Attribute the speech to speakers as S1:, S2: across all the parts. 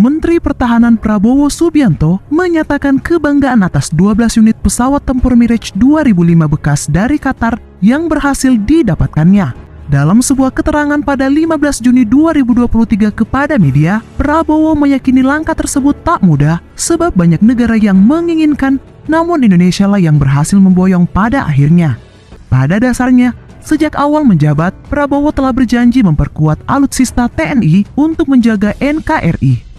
S1: Menteri Pertahanan Prabowo Subianto menyatakan kebanggaan atas 12 unit pesawat tempur Mirage 2005 bekas dari Qatar yang berhasil didapatkannya. Dalam sebuah keterangan pada 15 Juni 2023 kepada media, Prabowo meyakini langkah tersebut tak mudah sebab banyak negara yang menginginkan, namun Indonesia lah yang berhasil memboyong pada akhirnya. Pada dasarnya, sejak awal menjabat, Prabowo telah berjanji memperkuat alutsista TNI untuk menjaga NKRI.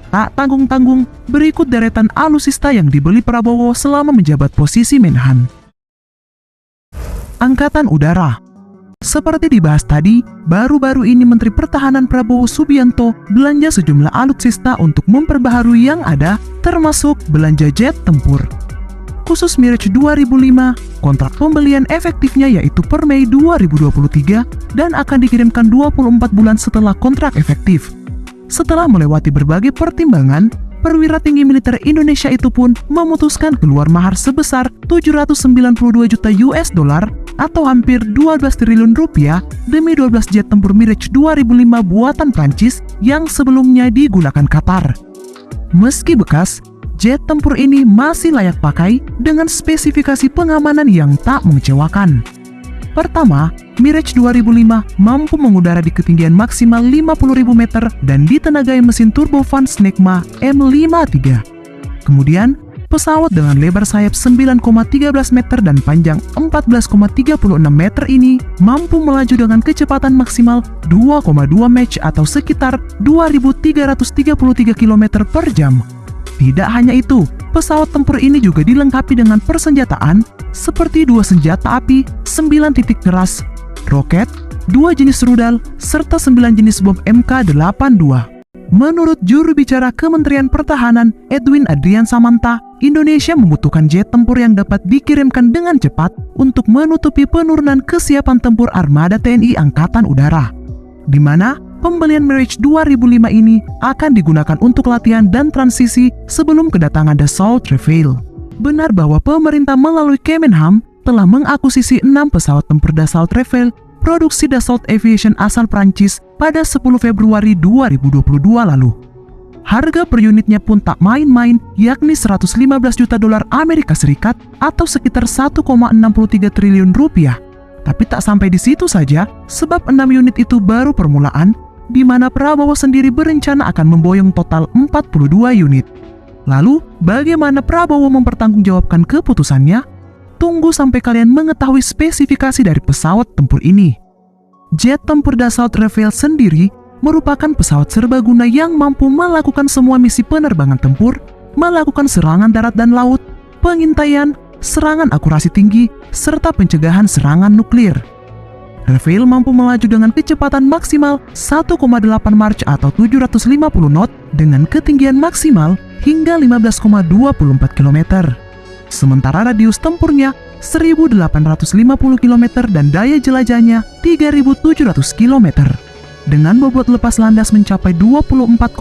S1: Tak tanggung-tanggung, berikut deretan alutsista yang dibeli Prabowo selama menjabat posisi Menhan. Angkatan Udara. Seperti dibahas tadi, baru-baru ini Menteri Pertahanan Prabowo Subianto belanja sejumlah alutsista untuk memperbaharui yang ada, termasuk belanja jet tempur. Khusus Mirage 2005, kontrak pembelian efektifnya yaitu per Mei 2023 dan akan dikirimkan 24 bulan setelah kontrak efektif. Setelah melewati berbagai pertimbangan, perwira tinggi militer Indonesia itu pun memutuskan keluar mahar sebesar 792 juta US dollar atau hampir 12 triliun rupiah demi 12 jet tempur Mirage 2005 buatan Prancis yang sebelumnya digunakan Qatar. Meski bekas, jet tempur ini masih layak pakai dengan spesifikasi pengamanan yang tak mengecewakan. Pertama, Mirage 2005 mampu mengudara di ketinggian maksimal 50.000 meter dan ditenagai mesin turbofan Snecma M53. Kemudian, pesawat dengan lebar sayap 9,13 meter dan panjang 14,36 meter ini mampu melaju dengan kecepatan maksimal 2,2 Mach atau sekitar 2.333 km per jam. Tidak hanya itu, pesawat tempur ini juga dilengkapi dengan persenjataan seperti 2 senjata api, 9 titik keras, roket, 2 jenis rudal, serta 9 jenis bom MK82. Menurut juru bicara Kementerian Pertahanan, Edwin Adrian Samanta, Indonesia membutuhkan jet tempur yang dapat dikirimkan dengan cepat untuk menutupi penurunan kesiapan tempur armada TNI Angkatan Udara, di mana pembelian Mirage 2005 ini akan digunakan untuk latihan dan transisi sebelum kedatangan Dassault Rafale. Benar bahwa pemerintah melalui Kemenham telah mengakuisisi 6 pesawat tempur Dassault Rafale produksi Dassault Aviation asal Prancis pada 10 Februari 2022 lalu. Harga per unitnya pun tak main-main, yakni 115 juta dolar Amerika Serikat atau sekitar 1,63 triliun rupiah. Tapi tak sampai di situ saja, sebab 6 unit itu baru permulaan, di mana Prabowo sendiri berencana akan memboyong total 42 unit. Lalu, bagaimana Prabowo mempertanggungjawabkan keputusannya? Tunggu sampai kalian mengetahui spesifikasi dari pesawat tempur ini. Jet tempur Dassault Rafale sendiri merupakan pesawat serbaguna yang mampu melakukan semua misi penerbangan tempur, melakukan serangan darat dan laut, pengintaian, serangan akurasi tinggi, serta pencegahan serangan nuklir. Rafale mampu melaju dengan kecepatan maksimal 1,8 Mach atau 750 knot dengan ketinggian maksimal hingga 15,24 km. Sementara radius tempurnya 1.850 km dan daya jelajahnya 3.700 km. Dengan bobot lepas landas mencapai 24,5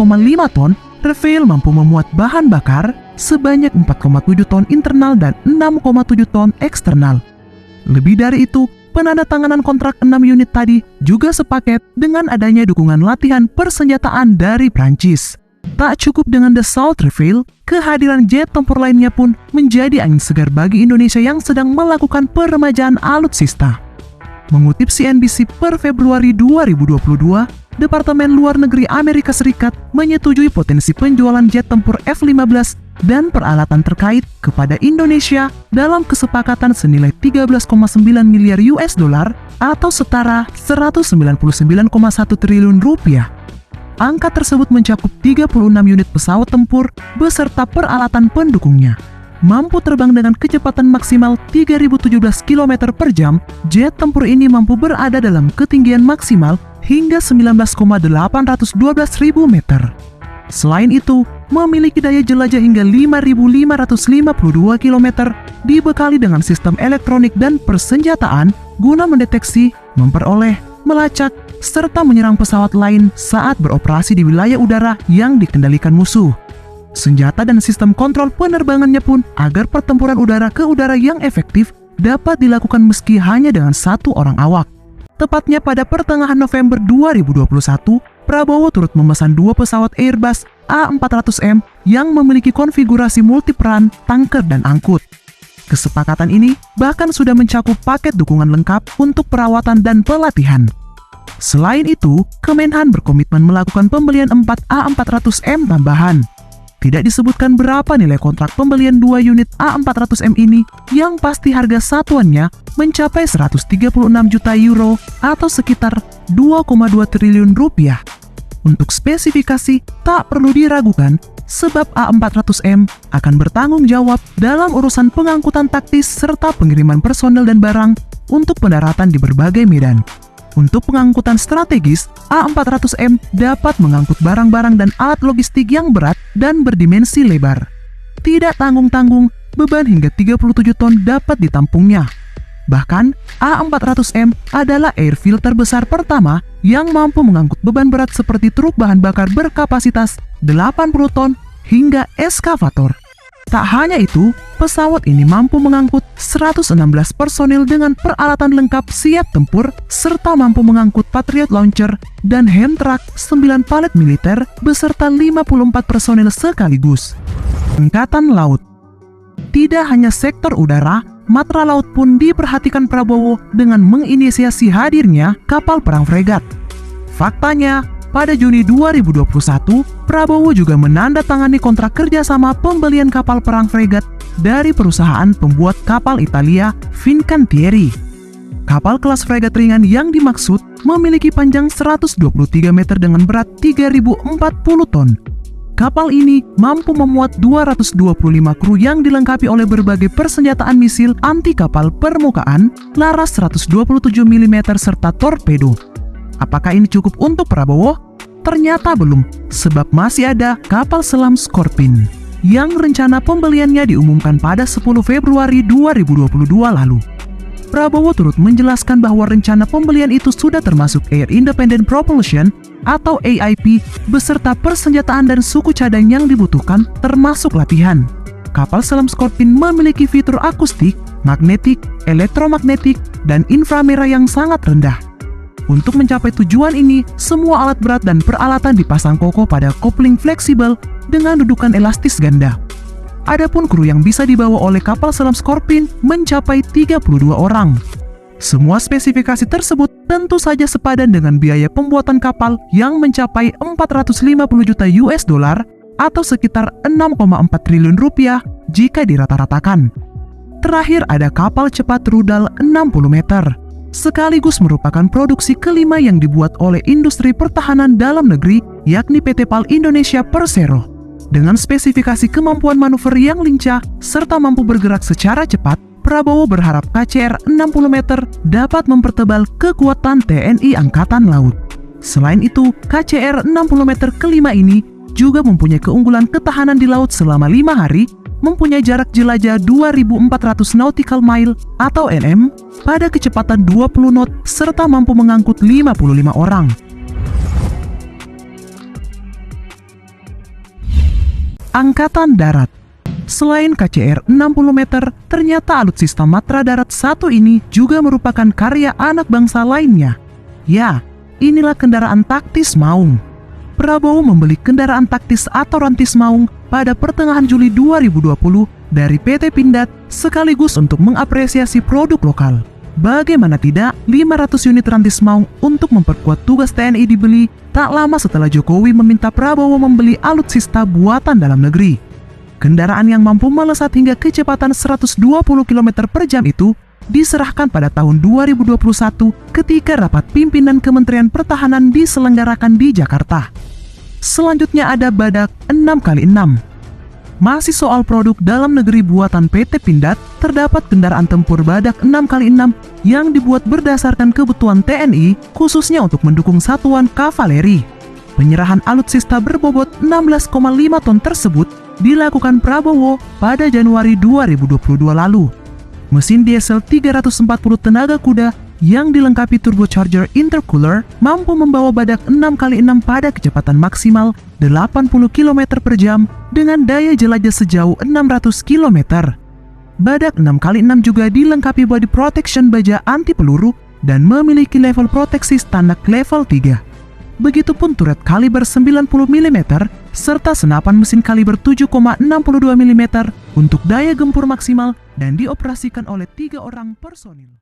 S1: ton, Rafale mampu memuat bahan bakar sebanyak 4,7 ton internal dan 6,7 ton eksternal. Lebih dari itu, penandatanganan kontrak 6 unit tadi juga sepaket dengan adanya dukungan latihan persenjataan dari Prancis. Tak cukup dengan Dassault Rafale, kehadiran jet tempur lainnya pun menjadi angin segar bagi Indonesia yang sedang melakukan peremajaan alutsista. Mengutip CNBC per Februari 2022, Departemen Luar Negeri Amerika Serikat menyetujui potensi penjualan jet tempur F-15 dan peralatan terkait kepada Indonesia dalam kesepakatan senilai 13,9 miliar US dollar atau setara 199,1 triliun rupiah. Angka tersebut mencakup 36 unit pesawat tempur beserta peralatan pendukungnya. Mampu terbang dengan kecepatan maksimal 3.017 km per jam, jet tempur ini mampu berada dalam ketinggian maksimal hingga 19,812.000 meter. Selain itu, memiliki daya jelajah hingga 5.552 km, dibekali dengan sistem elektronik dan persenjataan guna mendeteksi, memperoleh, melacak, serta menyerang pesawat lain saat beroperasi di wilayah udara yang dikendalikan musuh. Senjata dan sistem kontrol penerbangannya pun agar pertempuran udara ke udara yang efektif dapat dilakukan meski hanya dengan 1 orang awak. Tepatnya pada pertengahan November 2021, Prabowo turut memesan 2 pesawat Airbus A400M yang memiliki konfigurasi multiperan, tanker, dan angkut. Kesepakatan ini bahkan sudah mencakup paket dukungan lengkap untuk perawatan dan pelatihan. Selain itu, Kemenhan berkomitmen melakukan pembelian 4 A400M tambahan. Tidak disebutkan berapa nilai kontrak pembelian 2 unit A400M ini, yang pasti harga satuannya mencapai 136 juta euro atau sekitar 2,2 triliun rupiah. Untuk spesifikasi, tak perlu diragukan, sebab A400M akan bertanggung jawab dalam urusan pengangkutan taktis serta pengiriman personel dan barang untuk pendaratan di berbagai medan. Untuk pengangkutan strategis, A400M dapat mengangkut barang-barang dan alat logistik yang berat dan berdimensi lebar. Tidak tanggung-tanggung, beban hingga 37 ton dapat ditampungnya. Bahkan, A400M adalah airfield terbesar pertama yang mampu mengangkut beban berat seperti truk bahan bakar berkapasitas 80 ton hingga eskavator. Tak hanya itu, pesawat ini mampu mengangkut 116 personil dengan peralatan lengkap siap tempur, serta mampu mengangkut Patriot Launcher dan Hemtrak 9 palet militer beserta 54 personil sekaligus. Angkatan Laut. Tidak hanya sektor udara, matra laut pun diperhatikan Prabowo dengan menginisiasi hadirnya kapal perang fregat. Faktanya, pada Juni 2021, Prabowo juga menandatangani kontrak kerjasama pembelian kapal perang fregat dari perusahaan pembuat kapal Italia, Fincantieri. Kapal kelas fregat ringan yang dimaksud memiliki panjang 123 meter dengan berat 3.040 ton. Kapal ini mampu memuat 225 kru yang dilengkapi oleh berbagai persenjataan misil anti kapal permukaan, laras 127 mm serta torpedo. Apakah ini cukup untuk Prabowo? Ternyata belum, sebab masih ada kapal selam Scorpin yang rencana pembeliannya diumumkan pada 10 Februari 2022 lalu. Prabowo turut menjelaskan bahwa rencana pembelian itu sudah termasuk Air Independent Propulsion atau AIP beserta persenjataan dan suku cadang yang dibutuhkan termasuk latihan. Kapal selam Scorpin memiliki fitur akustik, magnetik, elektromagnetik, dan inframerah yang sangat rendah. Untuk mencapai tujuan ini, semua alat berat dan peralatan dipasang kokoh pada kopling fleksibel dengan dudukan elastis ganda. Adapun kru yang bisa dibawa oleh kapal selam Scorpin mencapai 32 orang. Semua spesifikasi tersebut tentu saja sepadan dengan biaya pembuatan kapal yang mencapai 450 juta US dollar atau sekitar 6,4 triliun rupiah jika dirata-ratakan. Terakhir ada kapal cepat rudal 60 meter. Sekaligus merupakan produksi kelima yang dibuat oleh industri pertahanan dalam negeri, yakni PT PAL Indonesia Persero. Dengan spesifikasi kemampuan manuver yang lincah serta mampu bergerak secara cepat, Prabowo berharap KCR 60 meter dapat mempertebal kekuatan TNI Angkatan Laut. Selain itu, KCR 60 meter kelima ini juga mempunyai keunggulan ketahanan di laut selama 5 hari, mempunyai jarak jelajah 2.400 nautical mile atau NM pada kecepatan 20 knot serta mampu mengangkut 55 orang. Angkatan Darat. Selain KCR 60 meter, ternyata alutsista Matra Darat 1 ini juga merupakan karya anak bangsa lainnya. Ya, inilah kendaraan taktis Maung. Prabowo membeli kendaraan taktis atau Rantis Maung pada pertengahan Juli 2020 dari PT Pindad sekaligus untuk mengapresiasi produk lokal. Bagaimana tidak, 500 unit Rantis Maung untuk memperkuat tugas TNI dibeli tak lama setelah Jokowi meminta Prabowo membeli alutsista buatan dalam negeri. Kendaraan yang mampu melesat hingga kecepatan 120 km per jam itu diserahkan pada tahun 2021 ketika rapat pimpinan Kementerian Pertahanan diselenggarakan di Jakarta. Selanjutnya ada Badak 6x6. Masih soal produk dalam negeri buatan PT Pindad, terdapat kendaraan tempur Badak 6x6 yang dibuat berdasarkan kebutuhan TNI khususnya untuk mendukung satuan kavaleri. Penyerahan alutsista berbobot 16,5 ton tersebut dilakukan Prabowo pada Januari 2022 lalu. Mesin diesel 340 tenaga kuda yang dilengkapi turbocharger intercooler mampu membawa Badak 6x6 pada kecepatan maksimal 80 km per jam dengan daya jelajah sejauh 600 km. Badak 6x6 juga dilengkapi body protection baja anti peluru dan memiliki level proteksi standar level 3. begitupun turret kaliber 90 mm serta senapan mesin kaliber 7,62 mm untuk daya gempur maksimal dan dioperasikan oleh 3 orang personil.